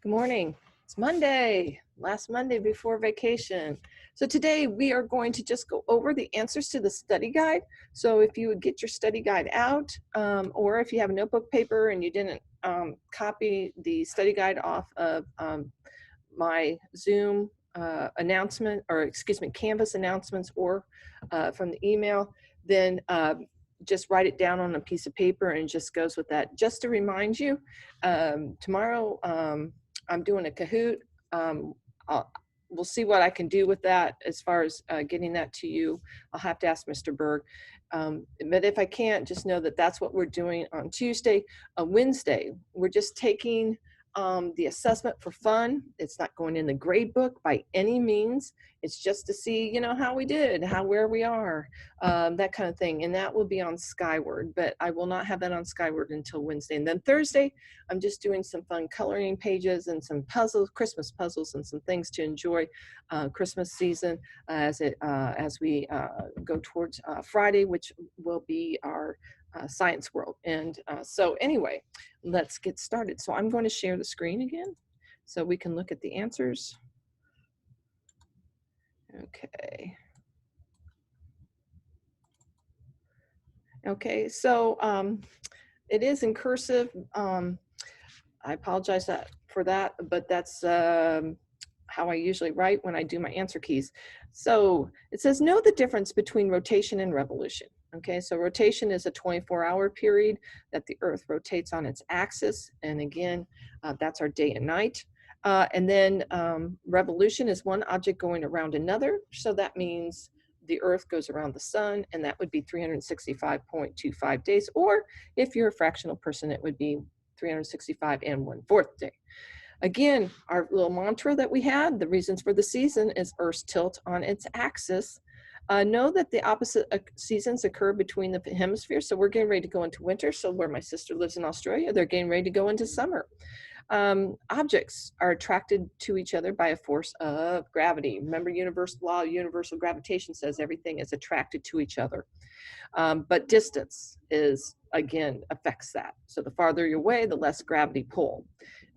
Good morning. It's Monday, last Monday before vacation. So today we are going to just go over the answers to the study guide. So if you would get your study guide out, or if you have a notebook paper and you didn't copy the study guide off of my Zoom announcement, or excuse me, Canvas announcements, or from the email, then just write it down on a piece of paper and it just goes with that. Just to remind you, tomorrow I'm doing a Kahoot. Um, we'll see what I can do with that as far as getting that to you. I'll have to ask Mr. Berg. But if I can't, just know that that's what we're doing on Tuesday. Wednesday, we're just taking the assessment for fun. It's not going in the grade book by any means. It's just to see, you know, how we did, where we are, that kind of thing. And that will be on Skyward, but I will not have that on Skyward until Wednesday. And then Thursday, I'm just doing some fun coloring pages and some puzzles, Christmas puzzles, and some things to enjoy Christmas season as we go towards Friday, which will be our Science World. And so anyway, let's get started. So I'm going to share the screen again so we can look at the answers. Okay. Okay, so it is in cursive. I apologize for that, but that's how I usually write when I do my answer keys. So it says, know the difference between rotation and revolution. Okay, so rotation is a 24-hour period that the Earth rotates on its axis. And again, that's our day and night. And then revolution is one object going around another. So that means the Earth goes around the sun, and that would be 365.25 days. Or if you're a fractional person, it would be 365 and 1/4 day. Again, our little mantra that we had, the reasons for the season, is Earth's tilt on its axis. Know that the opposite seasons occur between the hemispheres. So we're getting ready to go into winter. So where my sister lives in Australia, they're getting ready to go into summer. Objects are attracted to each other by a force of gravity. Remember, universal law, universal gravitation says everything is attracted to each other. But distance is, again, affects that. So the farther you're away, the less gravity pull.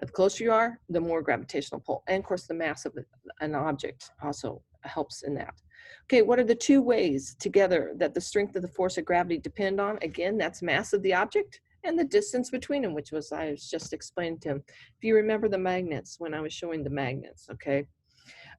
The closer you are, the more gravitational pull. And of course, the mass of an object also helps in that. Okay, what are the two ways together that the strength of the force of gravity depend on? Again, that's mass of the object and the distance between them, which was I was just explaining to him. If you remember the magnets, when I was showing the magnets, okay?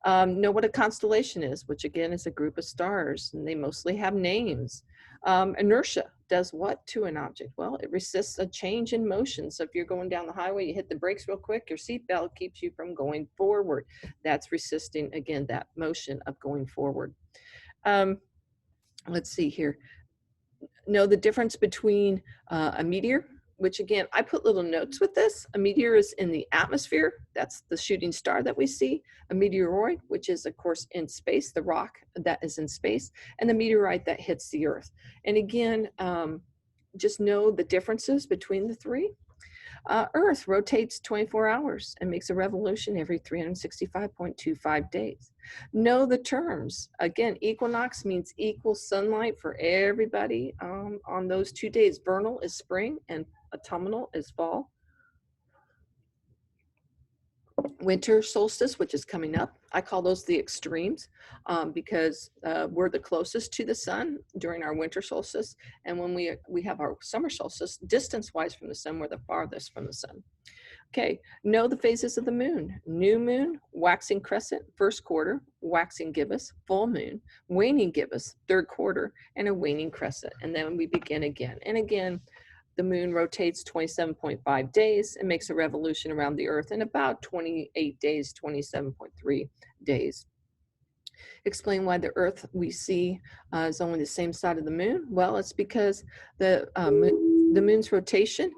Know what a constellation is, which again is a group of stars, and they mostly have names. Inertia does what to an object? Well, it resists a change in motion. So if you're going down the highway, you hit the brakes real quick, your seatbelt keeps you from going forward. That's resisting, again, that motion of going forward. Let's see here. Know the difference between a meteor, which again, I put little notes with this. A meteor is in the atmosphere. That's the shooting star that we see. A meteoroid, which is of course in space, the rock that is in space, and the meteorite that hits the Earth. And again, just know the differences between the three. Earth rotates 24 hours and makes a revolution every 365.25 days. Know the terms. Again, equinox means equal sunlight for everybody on those 2 days. Vernal is spring and autumnal is fall. Winter solstice, which is coming up, I call those the extremes because we're the closest to the sun during our winter solstice, and when we have our summer solstice, distance-wise from the sun, we're the farthest from the sun. Okay, know the phases of the moon. New moon, waxing crescent, first quarter, waxing gibbous, full moon, waning gibbous, third quarter, and a waning crescent, and then we begin again. And again, the moon rotates 27.5 days and makes a revolution around the Earth in about 28 days, 27.3 days. Explain why the Earth we see is only the same side of the moon. Well, it's because the moon's rotation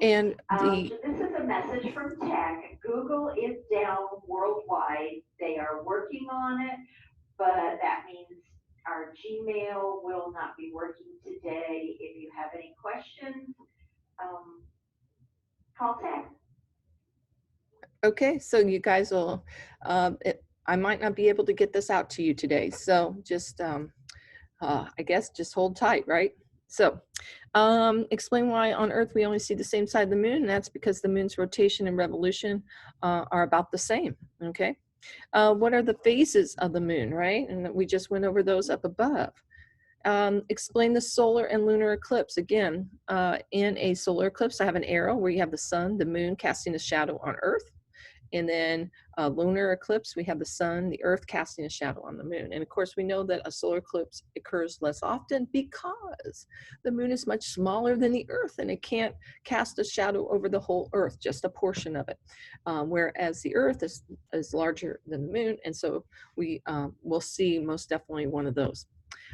and the... So this is a message from Tech. Google is down worldwide. They are working on it, but that means our Gmail will not be working today. If you have any questions, call Tech. Okay, so you guys will, I might not be able to get this out to you today. So just, I guess, just hold tight, right? So, explain why on Earth we only see the same side of the moon. And that's because the moon's rotation and revolution are about the same. Okay. What are the phases of the moon, right? And we just went over those up above. Explain the solar and lunar eclipse. Again, in a solar eclipse, I have an arrow where you have the sun, the moon casting a shadow on Earth. And then lunar eclipse, we have the sun, the earth casting a shadow on the moon. And of course, we know that a solar eclipse occurs less often because the moon is much smaller than the earth and it can't cast a shadow over the whole earth, just a portion of it. Whereas the earth is larger than the moon. And so we will see most definitely one of those.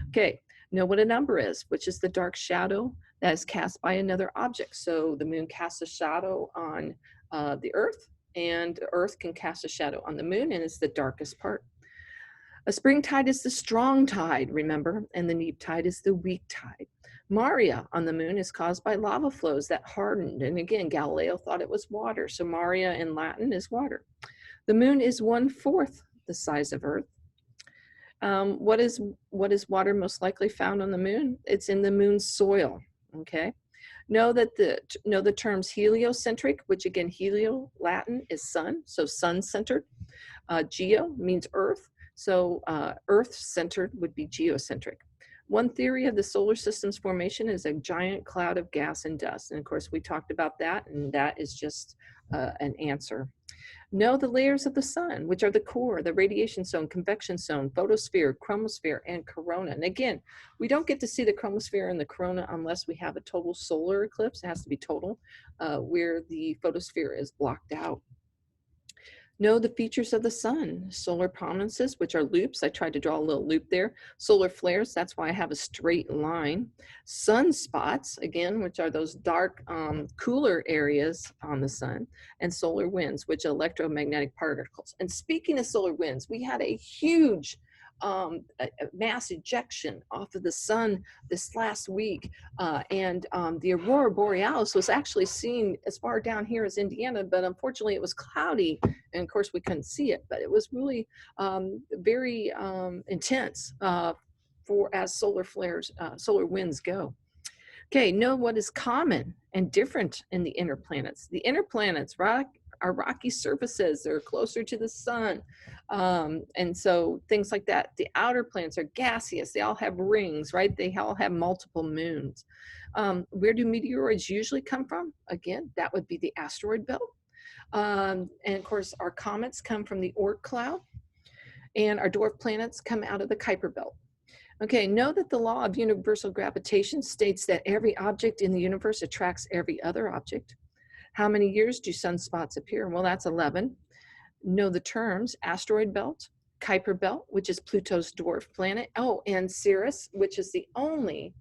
Okay, know what a number is, which is the dark shadow that is cast by another object. So the moon casts a shadow on the earth, and Earth can cast a shadow on the moon, and it's the darkest part. A spring tide is the strong tide, remember, and the neap tide is the weak tide. Maria on the moon is caused by lava flows that hardened, and again, Galileo thought it was water, so Maria in Latin is water. The moon is 1/4 the size of Earth. What is water most likely found on the moon? It's in the moon's soil, okay? Know the terms heliocentric, which again, helio, Latin, is sun, so sun-centered. Geo means earth, so earth-centered would be geocentric. One theory of the solar system's formation is a giant cloud of gas and dust. And of course, we talked about that, and that is just an answer. Know the layers of the sun, which are the core, the radiation zone, convection zone, photosphere, chromosphere, and corona. And again, we don't get to see the chromosphere and the corona unless we have a total solar eclipse. It has to be total, where the photosphere is blocked out. Know the features of the sun, solar prominences, which are loops. I tried to draw a little loop there. Solar flares, that's why I have a straight line. Sunspots, again, which are those dark, cooler areas on the sun. And solar winds, which are electromagnetic particles. And speaking of solar winds, we had a huge a mass ejection off of the sun this last week. The aurora borealis was actually seen as far down here as Indiana, but unfortunately it was cloudy. And of course we couldn't see it, but it was really very intense as solar flares, solar winds go. Okay, know what is common and different in the inner planets. The inner planets are rocky surfaces. They're closer to the sun. And so things like that. The outer planets are gaseous. They all have rings, right? They all have multiple moons. Where do meteoroids usually come from? Again, that would be the asteroid belt. And of course, our comets come from the Oort cloud, and our dwarf planets come out of the Kuiper belt. Okay, know that the law of universal gravitation states that every object in the universe attracts every other object. How many years do sunspots appear? Well, that's 11. Know the terms asteroid belt, Kuiper belt, which is Pluto's dwarf planet. Oh, and Sirius, which is the only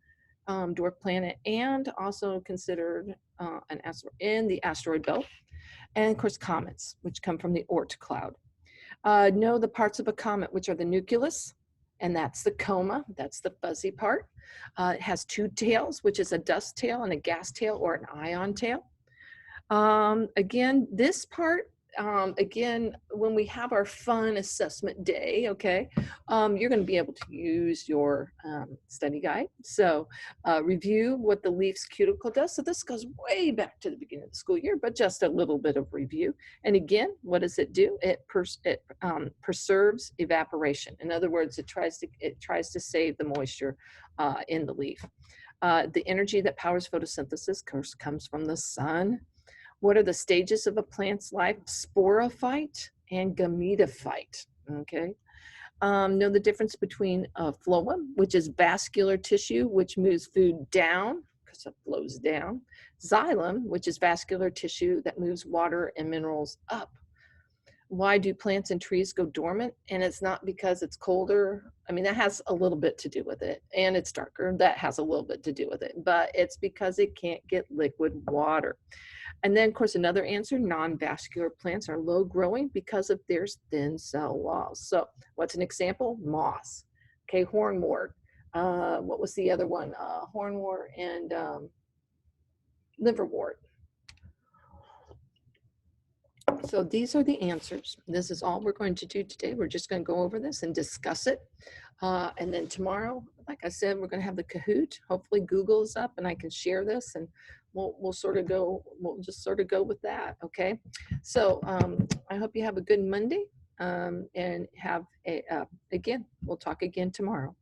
dwarf planet and also considered an asteroid in the asteroid belt. And of course, comets, which come from the Oort cloud. Know the parts of a comet, which are the nucleus, and that's the coma, that's the fuzzy part. It has two tails, which is a dust tail and a gas tail or an ion tail. Again, this part, again, when we have our fun assessment day, okay, you're going to be able to use your study guide. So review what the leaf's cuticle does. So this goes way back to the beginning of the school year, but just a little bit of review. And again, what does it do? It preserves evaporation. In other words, it tries to save the moisture in the leaf. The energy that powers photosynthesis comes from the sun. What are the stages of a plant's life? Sporophyte and gametophyte, okay? Know the difference between phloem, which is vascular tissue, which moves food down because it flows down. Xylem, which is vascular tissue that moves water and minerals up. Why do plants and trees go dormant? And it's not because it's colder. I mean, that has a little bit to do with it. And it's darker. That has a little bit to do with it. But it's because it can't get liquid water. And then, of course, another answer, non-vascular plants are low growing because of their thin cell walls. So what's an example? Moss. Okay, hornwort. What was the other one? Hornwort and liverwort. So these are the answers. This is all we're going to do today. We're just going to go over this and discuss it. And then tomorrow, like I said, we're going to have the Kahoot. Hopefully Google's up and I can share this, and we'll just sort of go with that. Okay. So I hope you have a good Monday, and have again, we'll talk again tomorrow.